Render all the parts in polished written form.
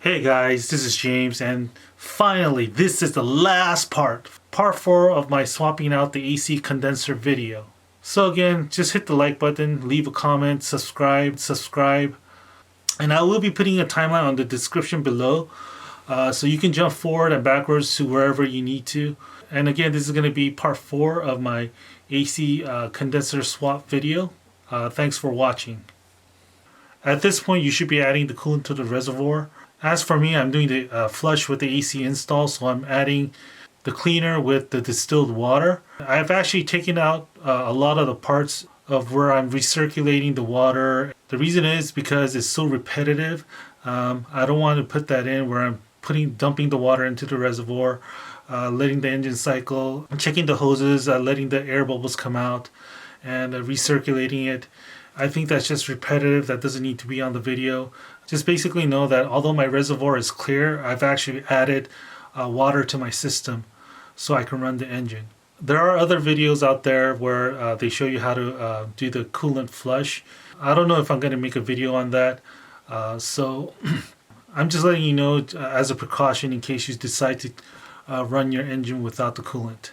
Hey guys, this is James, and finally this is the last part 4 of my swapping out the AC condenser video. So again, just hit the like button, leave a comment, subscribe, and I will be putting a timeline on the description below, so you can jump forward and backwards to wherever you need to. And again, this is going to be part 4 of my AC condenser swap video. Thanks for watching. At this point, you should be adding the coolant to the reservoir. As for me, I'm doing the flush with the AC install, so I'm adding the cleaner with the distilled water. I've actually taken out a lot of the parts of where I'm recirculating the water. The reason is because it's so repetitive. I don't want to put that in where I'm dumping the water into the reservoir, letting the engine cycle, checking the hoses, letting the air bubbles come out, and recirculating it. I think that's just repetitive. That doesn't need to be on the video. Just basically know that although my reservoir is clear, I've actually added water to my system so I can run the engine. There are other videos out there where they show you how to do the coolant flush. I don't know if I'm going to make a video on that. So I'm just letting you know as a precaution in case you decide to run your engine without the coolant.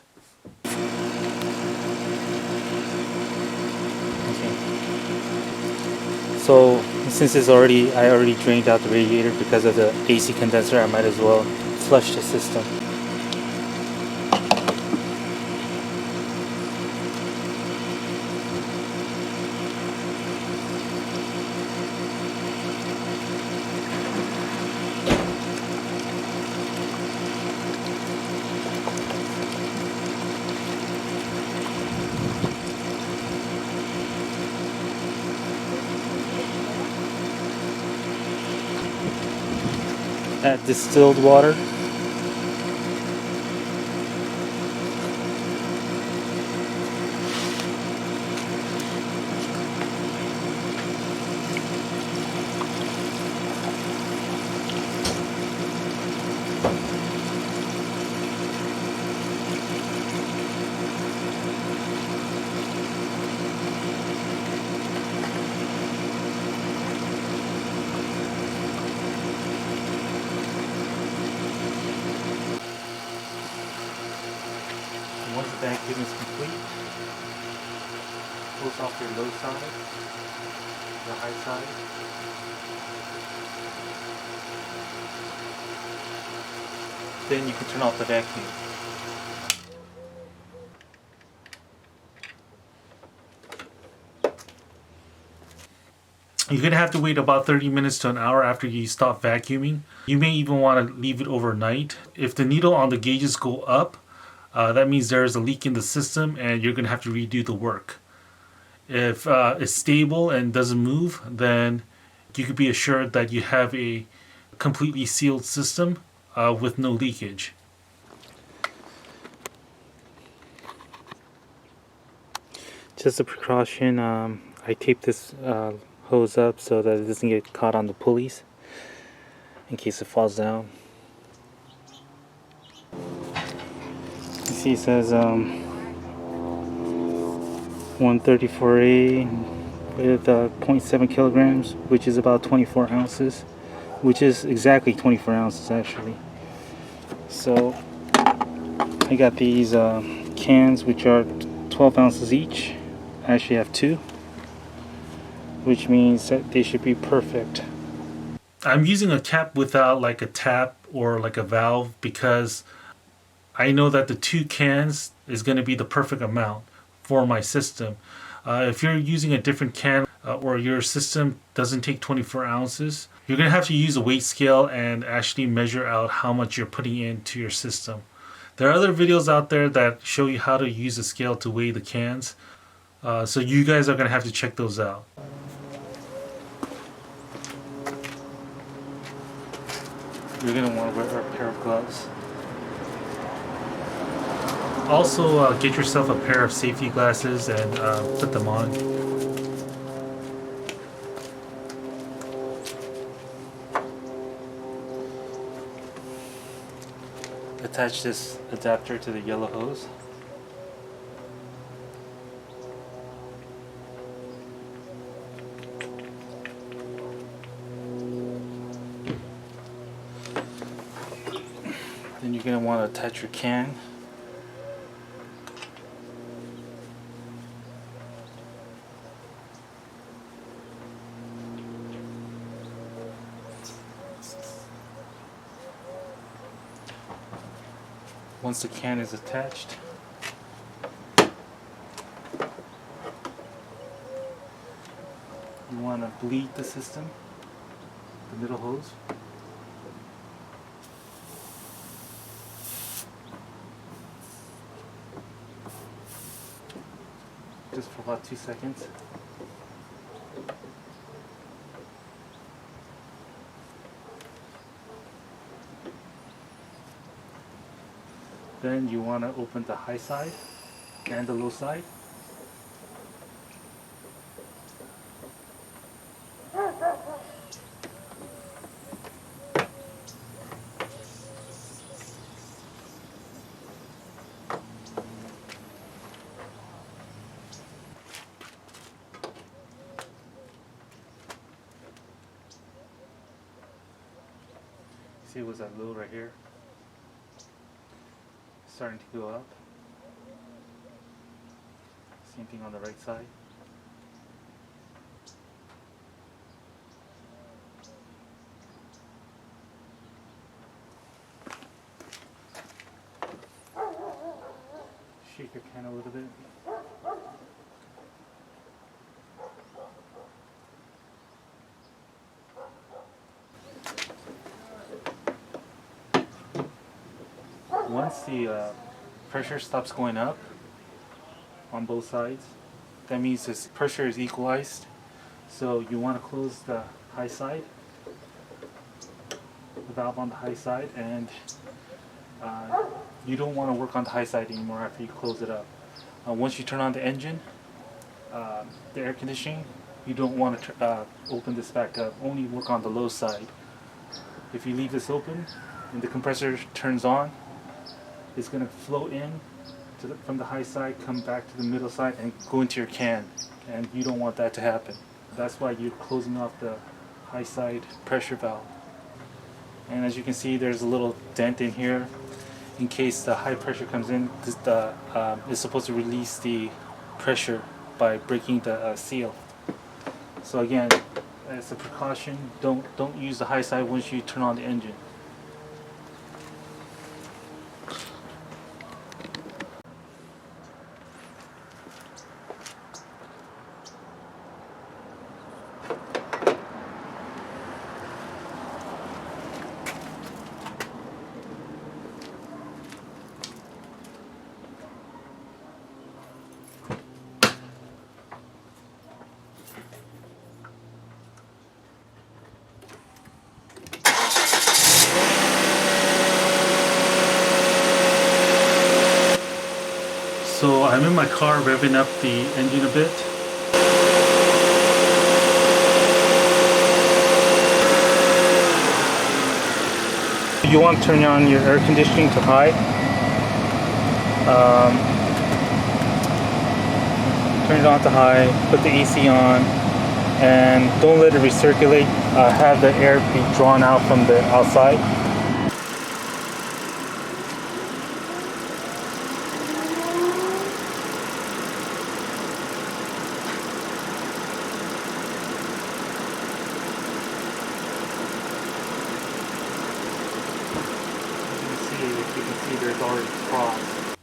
So since I already drained out the radiator because of the AC condenser, I might as well flush the system. Add distilled water. Once the vacuum is complete, close off your low side, the high side. Then you can turn off the vacuum. You're going to have to wait about 30 minutes to an hour after you stop vacuuming. You may even want to leave it overnight. If the needle on the gauges go up, that means there's a leak in the system and you're going to have to redo the work. If it's stable and doesn't move, then you could be assured that you have a completely sealed system with no leakage. Just a precaution, I taped this hose up so that it doesn't get caught on the pulleys in case it falls down. You see it says 134A with 0.7 kilograms, which is about 24 ounces, which is exactly 24 ounces actually. So I got these cans which are 12 ounces each. I actually have 2, which means that they should be perfect. I'm using a cap without like a tap or like a valve because I know that the 2 cans is going to be the perfect amount for my system. If you're using a different can or your system doesn't take 24 ounces, you're going to have to use a weight scale and actually measure out how much you're putting into your system. There are other videos out there that show you how to use a scale to weigh the cans. So you guys are going to have to check those out. You're going to want to wear a pair of gloves. Also, get yourself a pair of safety glasses and put them on. Attach this adapter to the yellow hose. you're going to want to attach your can. Once the can is attached, you want to bleed the system, the middle hose. Just for about 2 seconds. Then you want to open the high side and the low side. See what's that low right here? Starting to go up. Same thing on the right side. Shake your can a little bit. Once the pressure stops going up on both sides, that means this pressure is equalized. So you want to close the high side, the valve on the high side, and you don't want to work on the high side anymore after you close it up. Once you turn on the engine, the air conditioning, you don't want to open this back up. Only work on the low side. If you leave this open and the compressor turns on, it's going to flow in from the high side, come back to the middle side, and go into your can. And you don't want that to happen. That's why you're closing off the high side pressure valve. And as you can see, there's a little dent in here. In case the high pressure comes in, it's supposed to release the pressure by breaking the seal. So again, as a precaution, don't use the high side once you turn on the engine. So I'm in my car revving up the engine a bit. You want to turn on your air conditioning to high. Turn it on to high, put the AC on, and don't let it recirculate. Have the air be drawn out from the outside. There's already frost.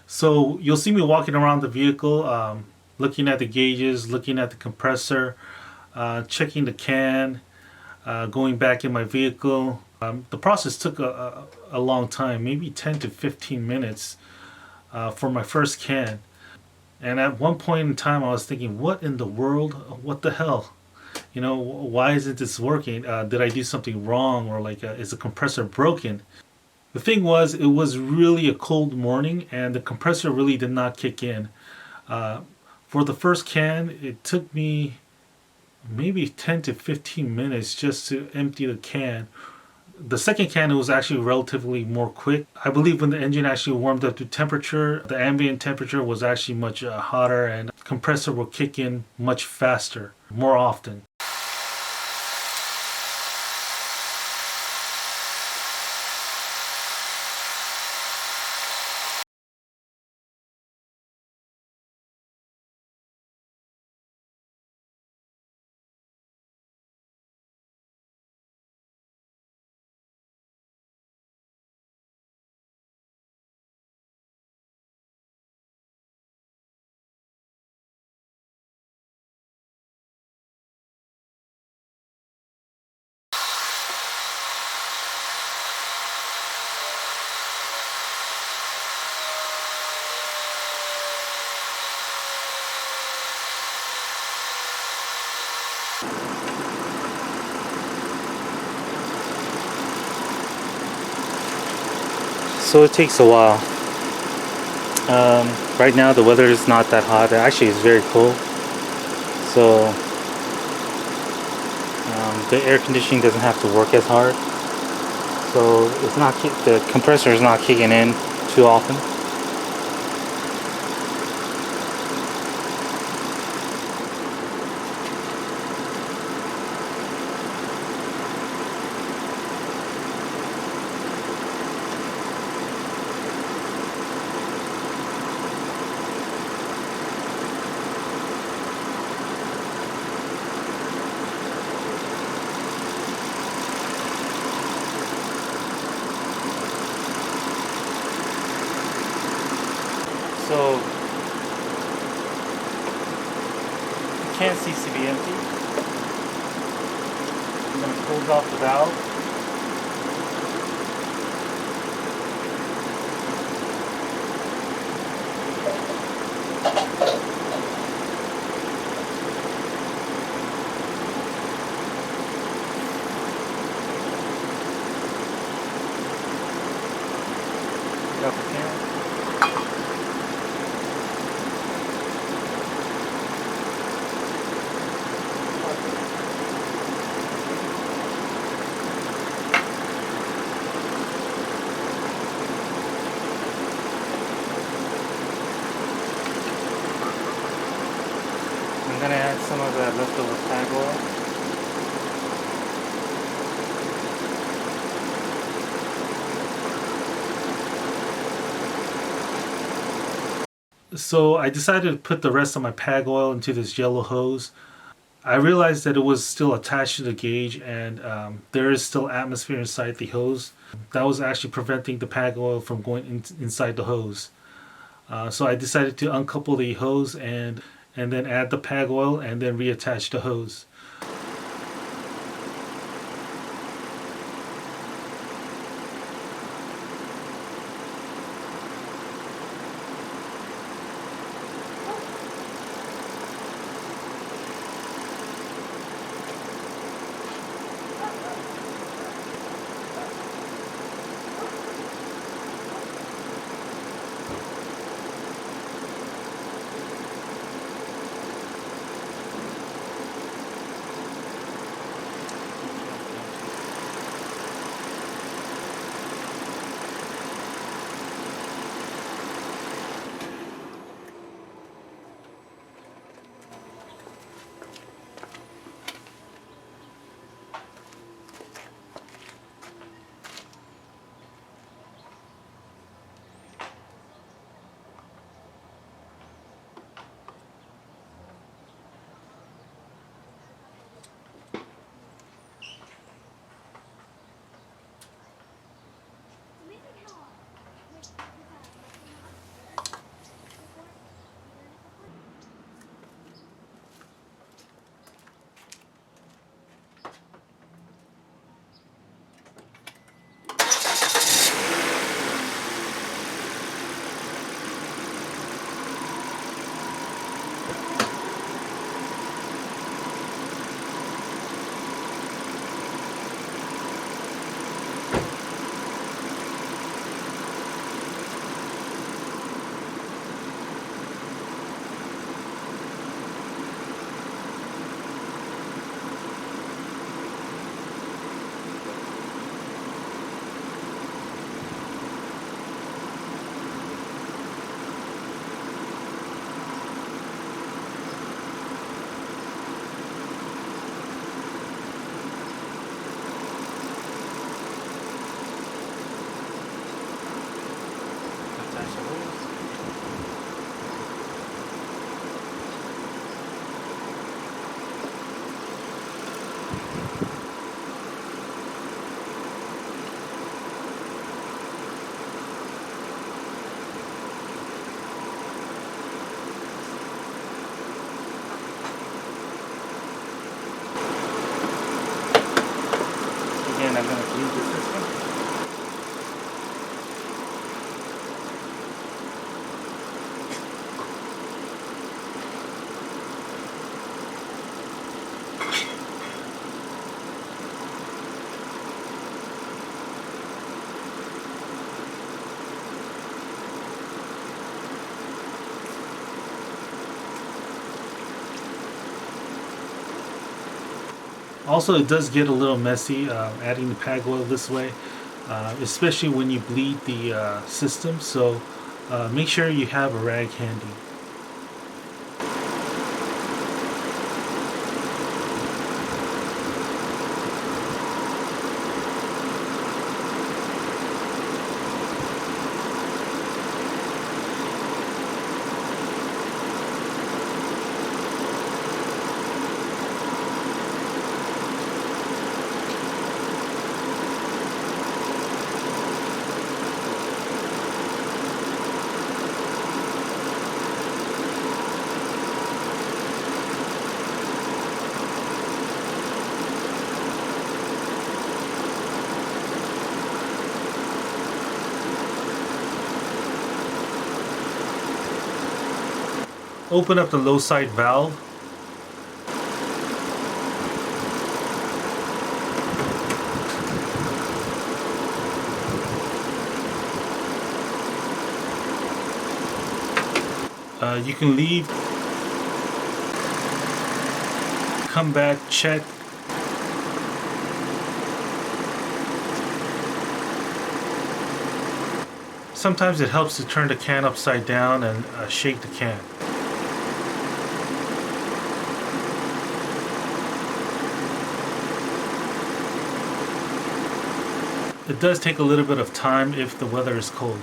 So you'll see me walking around the vehicle, looking at the gauges, looking at the compressor, checking the can, going back in my vehicle. The process took a long time, maybe 10 to 15 minutes for my first can. And at one point in time I was thinking, what in the world, what the hell? You know, why isn't this working? Did I do something wrong, or like is the compressor broken? The thing was, it was really a cold morning and the compressor really did not kick in. For the first can, it took me maybe 10 to 15 minutes just to empty the can. The second can, it was actually relatively more quick. I believe when the engine actually warmed up to temperature, the ambient temperature was actually much hotter, and the compressor will kick in much faster, more often. So it takes a while. Right now the weather is not that hot. Actually, it's very cold. So the air conditioning doesn't have to work as hard. So it's not the compressor is not kicking in too often. So the can seems to be empty. I'm going to close off the valve. Got the can. I'm going to add some of that leftover tag oil. So I decided to put the rest of my pag oil into this yellow hose. I realized that it was still attached to the gauge, and there is still atmosphere inside the hose. That was actually preventing the pag oil from going inside the hose. So I decided to uncouple the hose and then add the pag oil and then reattach the hose. Again, I'm going to clean the system. Also, it does get a little messy adding the pag oil this way, especially when you bleed the system. So make sure you have a rag handy. Open up the low side valve. You can leave, come back, check. Sometimes it helps to turn the can upside down and shake the can. It does take a little bit of time if the weather is cold.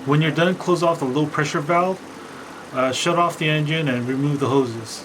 When you're done, close off the low pressure valve, shut off the engine and remove the hoses.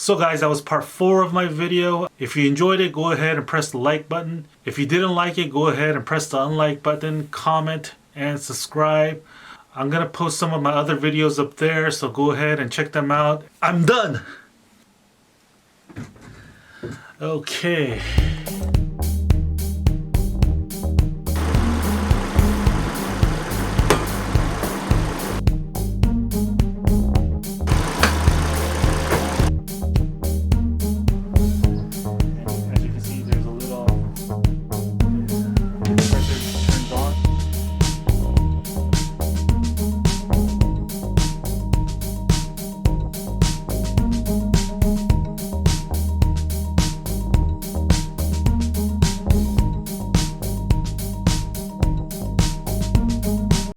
So guys, that was part 4 of my video. If you enjoyed it, go ahead and press the like button. If you didn't like it, go ahead and press the unlike button, comment, and subscribe. I'm gonna post some of my other videos up there, so go ahead and check them out. I'm done! Okay.